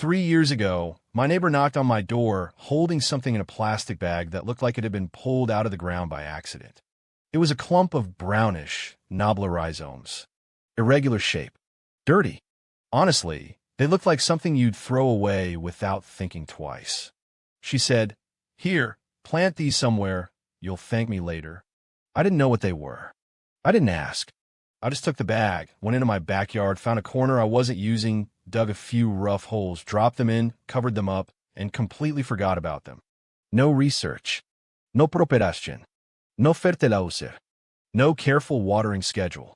3 years ago, my neighbor knocked on my door holding something in a plastic bag that looked like it had been pulled out of the ground by accident. It was a clump of brownish, knobbler rhizomes. Irregular shape. Dirty. Honestly, they looked like something you'd throw away without thinking twice. She said, "Here, plant these somewhere. You'll thank me later." I didn't know what they were. I didn't ask. I just took the bag, went into my backyard, found a corner I wasn't using, dug a few rough holes, dropped them in, covered them up, and completely forgot about them. No research. No propagation. No fertilizer. No careful watering schedule.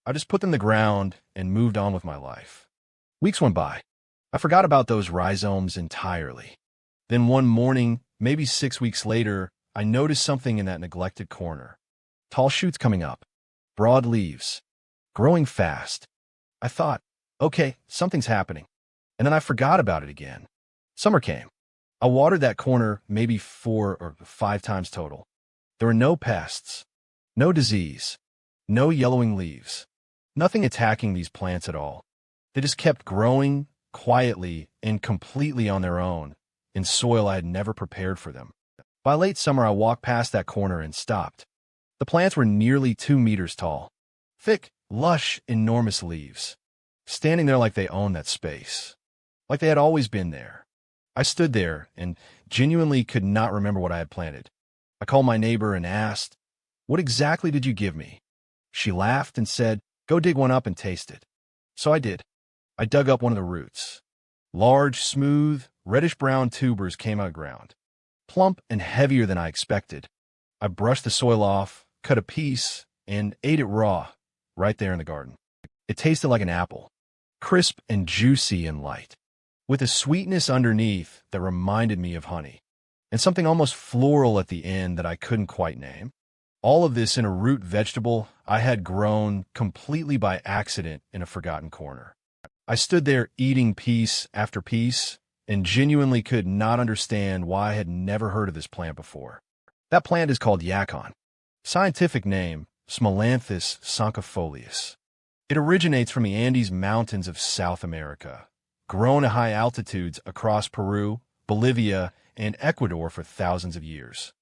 I just put them in the ground and moved on with my life. Weeks went by. I forgot about those rhizomes entirely. Then one morning, maybe 6 weeks later, I noticed something in that neglected corner. Tall shoots coming up. Broad leaves. Growing fast. I thought, okay, something's happening. And then I forgot about it again. Summer came. I watered that corner maybe 4 or 5 times total. There were no pests. No disease. No yellowing leaves. Nothing attacking these plants at all. They just kept growing quietly and completely on their own in soil I had never prepared for them. By late summer, I walked past that corner and stopped. The plants were nearly 2 meters tall. Thick, lush, enormous leaves. Standing there like they owned that space. Like they had always been there. I stood there and genuinely could not remember what I had planted. I called my neighbor and asked, "What exactly did you give me?" She laughed and said, "Go dig one up and taste it." So I did. I dug up one of the roots. Large, smooth, reddish-brown tubers came out of the ground. Plump and heavier than I expected. I brushed the soil off, cut a piece, and ate it raw, right there in the garden. It tasted like an apple, crisp and juicy and light, with a sweetness underneath that reminded me of honey, and something almost floral at the end that I couldn't quite name. All of this in a root vegetable I had grown completely by accident in a forgotten corner. I stood there eating piece after piece and genuinely could not understand why I had never heard of this plant before. That plant is called Yacon. Scientific name, Smolanthus sancifolius. It originates from the Andes Mountains of South America, grown at high altitudes across Peru, Bolivia, and Ecuador for thousands of years.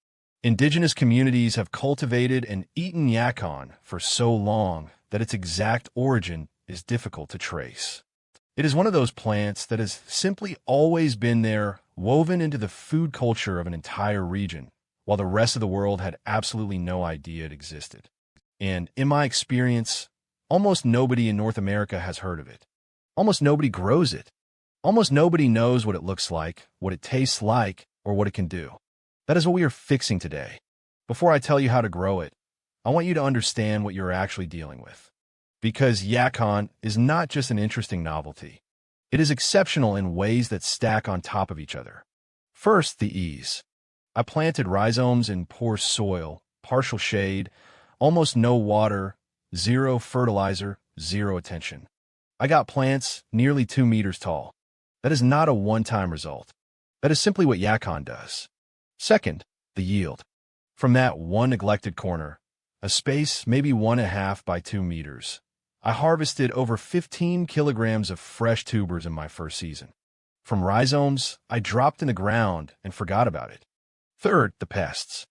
Indigenous communities have cultivated and eaten yacon for so long that its exact origin is difficult to trace. It is one of those plants that has simply always been there, woven into the food culture of an entire region, while the rest of the world had absolutely no idea it existed. And in my experience, almost nobody in North America has heard of it. Almost nobody grows it. Almost nobody knows what it looks like, what it tastes like, or what it can do. That is what we are fixing today. Before I tell you how to grow it, I want you to understand what you're actually dealing with. Because yacon is not just an interesting novelty. It is exceptional in ways that stack on top of each other. First, the ease. I planted rhizomes in poor soil, partial shade, almost no water, zero fertilizer, zero attention. I got plants nearly 2 meters tall. That is not a one-time result. That is simply what yacon does. Second, the yield. From that one neglected corner, a space maybe 1.5 by 2 meters, I harvested over 15 kilograms of fresh tubers in my first season. From rhizomes, I dropped in the ground and forgot about it. Third, the pests.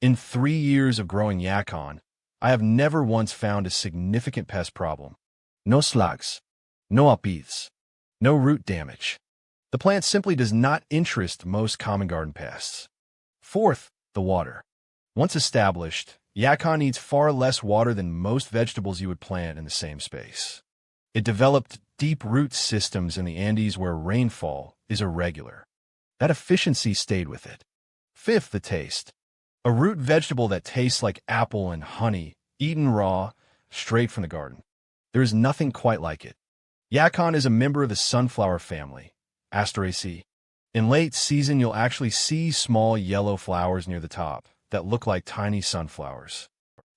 In 3 years of growing yacon, I have never once found a significant pest problem. No slugs, no aphids, no root damage. The plant simply does not interest most common garden pests. Fourth, the water. Once established, yacon needs far less water than most vegetables you would plant in the same space. It developed deep root systems in the Andes where rainfall is irregular. That efficiency stayed with it. Fifth, the taste. A root vegetable that tastes like apple and honey, eaten raw, straight from the garden. There is nothing quite like it. Yacon is a member of the sunflower family, Asteraceae. In late season, you'll actually see small yellow flowers near the top that look like tiny sunflowers.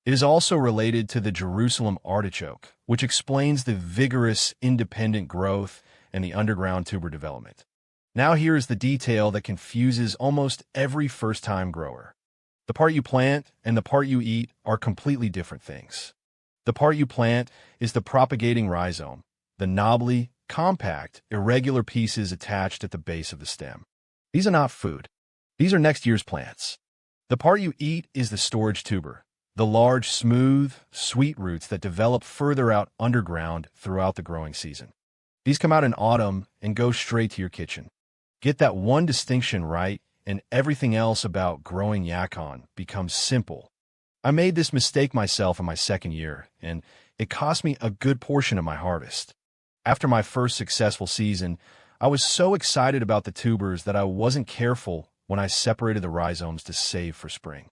It is also related to the Jerusalem artichoke, which explains the vigorous, independent growth and the underground tuber development. Now here is the detail that confuses almost every first-time grower. The part you plant and the part you eat are completely different things. The part you plant is the propagating rhizome, the knobbly, compact, irregular pieces attached at the base of the stem. These are not food. These are next year's plants. The part you eat is the storage tuber, the large, smooth, sweet roots that develop further out underground throughout the growing season. These come out in autumn and go straight to your kitchen. Get that one distinction right, and everything else about growing Yacon becomes simple. I made this mistake myself in my second year, and it cost me a good portion of my harvest. After my first successful season, I was so excited about the tubers that I wasn't careful when I separated the rhizomes to save for spring.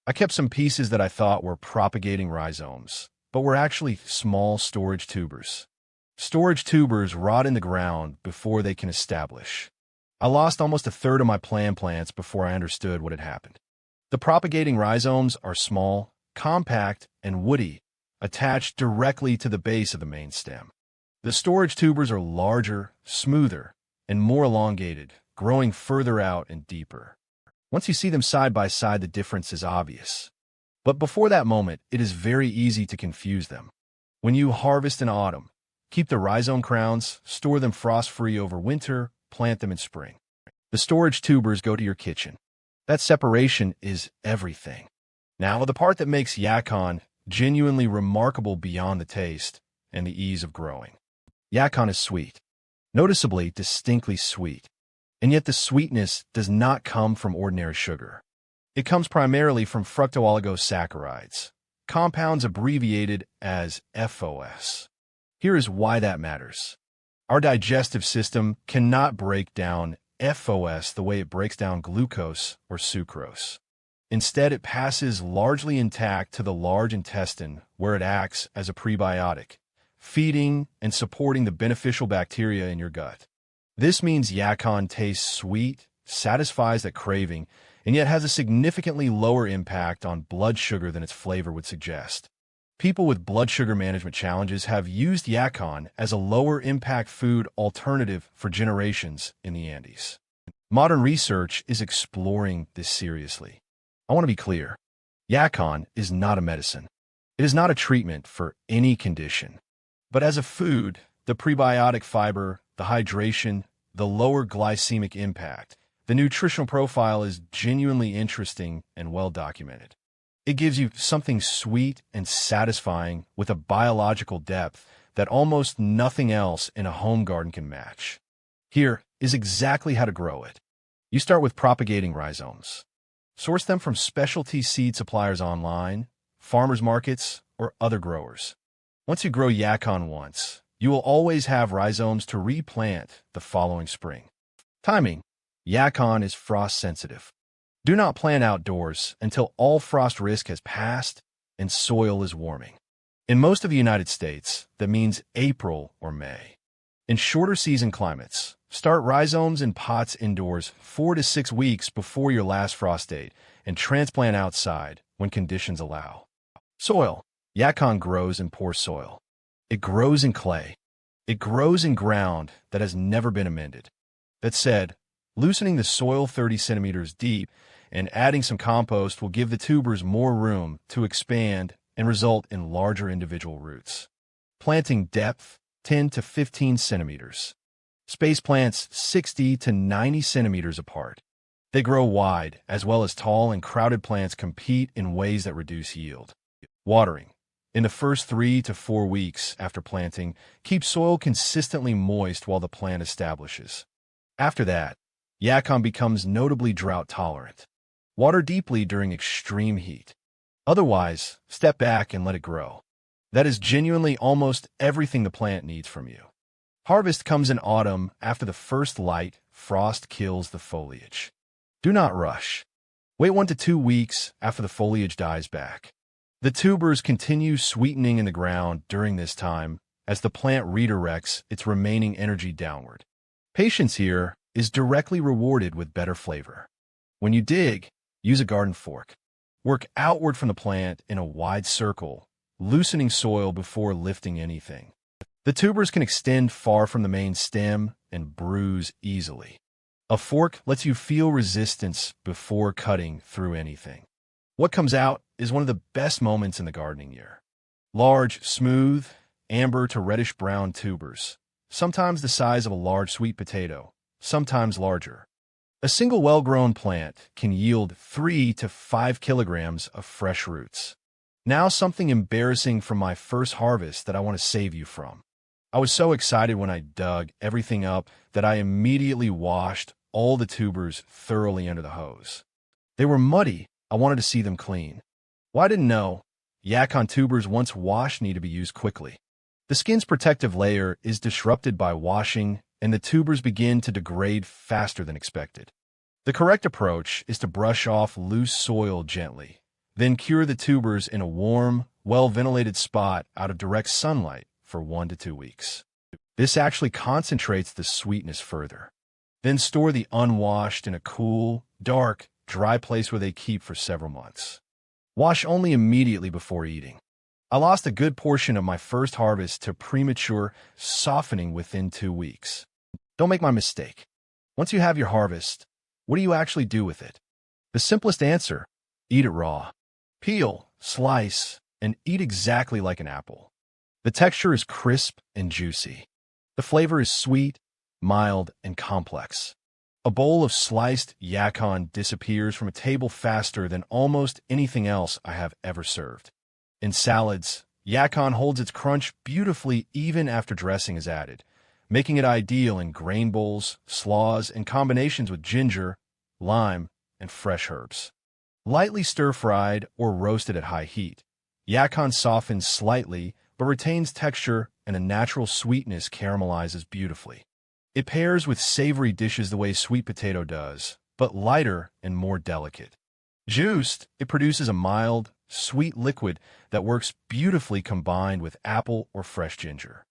I kept some pieces that I thought were propagating rhizomes, but were actually small storage tubers. Storage tubers rot in the ground before they can establish. I lost almost a third of my plants before I understood what had happened. The propagating rhizomes are small, compact, and woody, attached directly to the base of the main stem. The storage tubers are larger, smoother, and more elongated, growing further out and deeper. Once you see them side by side, the difference is obvious. But before that moment, it is very easy to confuse them. When you harvest in autumn, keep the rhizome crowns, store them frost-free over winter, plant them in spring. The storage tubers go to your kitchen. That separation is everything. Now, the part that makes Yacon genuinely remarkable beyond the taste and the ease of growing. Yacon is sweet, noticeably, distinctly sweet. And yet the sweetness does not come from ordinary sugar. It comes primarily from fructooligosaccharides, compounds abbreviated as FOS. Here is why that matters. Our digestive system cannot break down FOS the way it breaks down glucose or sucrose. Instead, it passes largely intact to the large intestine, where it acts as a prebiotic, feeding and supporting the beneficial bacteria in your gut. This means Yacon tastes sweet, satisfies that craving, and yet has a significantly lower impact on blood sugar than its flavor would suggest. People with blood sugar management challenges have used Yacon as a lower-impact food alternative for generations in the Andes. Modern research is exploring this seriously. I want to be clear. Yacon is not a medicine. It is not a treatment for any condition. But as a food, the prebiotic fiber, the hydration, the lower glycemic impact, the nutritional profile is genuinely interesting and well documented. It gives you something sweet and satisfying with a biological depth that almost nothing else in a home garden can match. Here is exactly how to grow it. You start with propagating rhizomes. Source them from specialty seed suppliers online, farmers markets, or other growers. Once you grow Yacon once, you will always have rhizomes to replant the following spring. Timing. Yacon is frost sensitive. Do not plant outdoors until all frost risk has passed and soil is warming. In most of the United States, that means April or May. In shorter season climates, start rhizomes in pots indoors 4 to 6 weeks before your last frost date and transplant outside when conditions allow. Soil. Yacon grows in poor soil. It grows in clay. It grows in ground that has never been amended. That said, loosening the soil 30 centimeters deep and adding some compost will give the tubers more room to expand and result in larger individual roots. Planting depth 10 to 15 centimeters. Space plants 60 to 90 centimeters apart. They grow wide, as well as tall and crowded plants compete in ways that reduce yield. Watering. In the first 3 to 4 weeks after planting, keep soil consistently moist while the plant establishes. After that, Yacon becomes notably drought tolerant. Water deeply during extreme heat. Otherwise, step back and let it grow. That is genuinely almost everything the plant needs from you. Harvest comes in autumn after the first light frost kills the foliage. Do not rush. Wait 1 to 2 weeks after the foliage dies back. The tubers continue sweetening in the ground during this time as the plant redirects its remaining energy downward. Patience here is directly rewarded with better flavor. When you dig, use a garden fork. Work outward from the plant in a wide circle, loosening soil before lifting anything. The tubers can extend far from the main stem and bruise easily. A fork lets you feel resistance before cutting through anything. What comes out is one of the best moments in the gardening year. Large, smooth, amber to reddish-brown tubers, sometimes the size of a large sweet potato, sometimes larger. A single well-grown plant can yield 3 to 5 kilograms of fresh roots. Now something embarrassing from my first harvest that I want to save you from. I was so excited when I dug everything up that I immediately washed all the tubers thoroughly under the hose. They were muddy. I wanted to see them clean. Well, I didn't know. Yacon tubers once washed need to be used quickly. The skin's protective layer is disrupted by washing, and the tubers begin to degrade faster than expected. The correct approach is to brush off loose soil gently, then cure the tubers in a warm, well-ventilated spot out of direct sunlight for 1 to 2 weeks. This actually concentrates the sweetness further. Then store the unwashed in a cool, dark, dry place where they keep for several months. Wash only immediately before eating. I lost a good portion of my first harvest to premature softening within 2 weeks. Don't make my mistake. Once you have your harvest, what do you actually do with it? The simplest answer: eat it raw. Peel, slice, and eat exactly like an apple. The texture is crisp and juicy. The flavor is sweet, mild, and complex. A bowl of sliced yacon disappears from a table faster than almost anything else I have ever served. In salads, yacon holds its crunch beautifully even after dressing is added, making it ideal in grain bowls, slaws, and combinations with ginger, lime, and fresh herbs. Lightly stir-fried or roasted at high heat, yacon softens slightly but retains texture, and a natural sweetness caramelizes beautifully. It pairs with savory dishes the way sweet potato does, but lighter and more delicate. Juiced, it produces a mild, sweet liquid that works beautifully combined with apple or fresh ginger.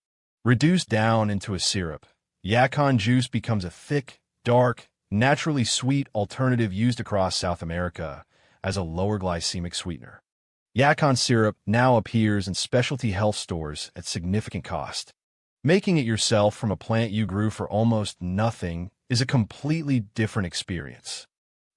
Reduced down into a syrup, yacon juice becomes a thick, dark, naturally sweet alternative used across South America as a lower glycemic sweetener. Yacon syrup now appears in specialty health stores at significant cost. Making it yourself from a plant you grew for almost nothing is a completely different experience.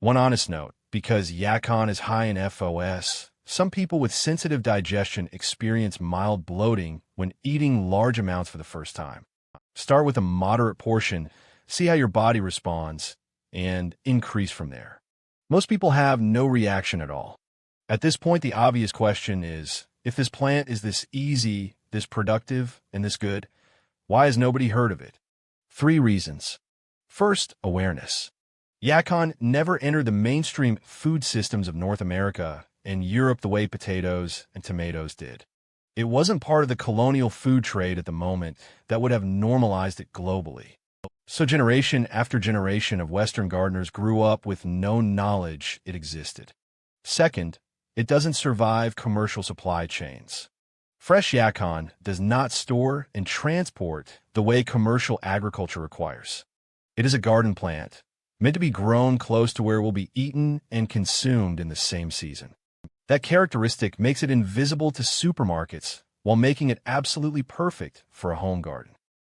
One honest note: because yacon is high in FOS, some people with sensitive digestion experience mild bloating when eating large amounts for the first time. Start with a moderate portion, see how your body responds, and increase from there. Most people have no reaction at all. At this point, the obvious question is, if this plant is this easy, this productive, and this good, why has nobody heard of it? 3 reasons. First, awareness. Yacon never entered the mainstream food systems of North America and Europe the way potatoes and tomatoes did. It wasn't part of the colonial food trade at the moment that would have normalized it globally. So generation after generation of Western gardeners grew up with no knowledge it existed. Second, it doesn't survive commercial supply chains. Fresh yacon does not store and transport the way commercial agriculture requires. It is a garden plant, meant to be grown close to where it will be eaten and consumed in the same season. That characteristic makes it invisible to supermarkets while making it absolutely perfect for a home garden.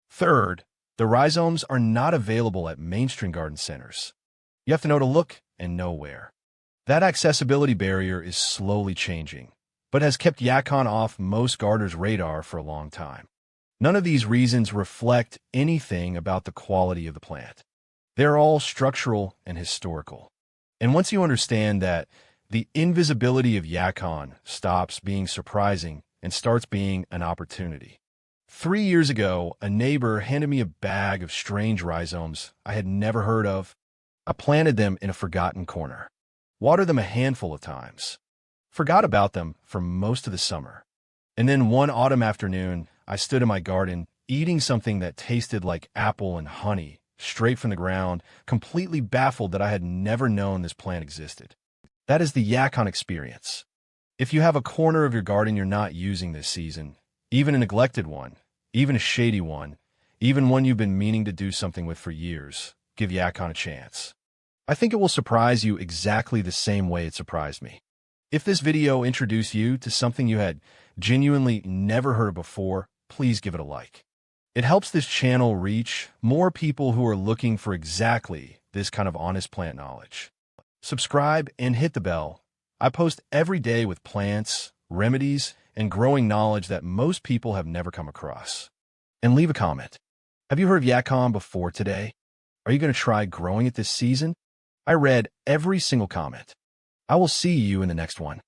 Third, the rhizomes are not available at mainstream garden centers. You have to know to look and know where. That accessibility barrier is slowly changing, but has kept yacon off most gardeners' radar for a long time. None of these reasons reflect anything about the quality of the plant. They're all structural and historical. And once you understand that, the invisibility of yacon stops being surprising and starts being an opportunity. 3 years ago, a neighbor handed me a bag of strange rhizomes I had never heard of. I planted them in a forgotten corner, watered them a handful of times, forgot about them for most of the summer. And then one autumn afternoon, I stood in my garden, eating something that tasted like apple and honey, straight from the ground, completely baffled that I had never known this plant existed. That is the yacon experience. If you have a corner of your garden you're not using this season, even a neglected one, even a shady one, even one you've been meaning to do something with for years, give yacon a chance. I think it will surprise you exactly the same way it surprised me. If this video introduced you to something you had genuinely never heard of before, please give it a like. It helps this channel reach more people who are looking for exactly this kind of honest plant knowledge. Subscribe and hit the bell. I post every day with plants, remedies, and growing knowledge that most people have never come across. And leave a comment. Have you heard of Yacon before today? Are you going to try growing it this season? I read every single comment. I will see you in the next one.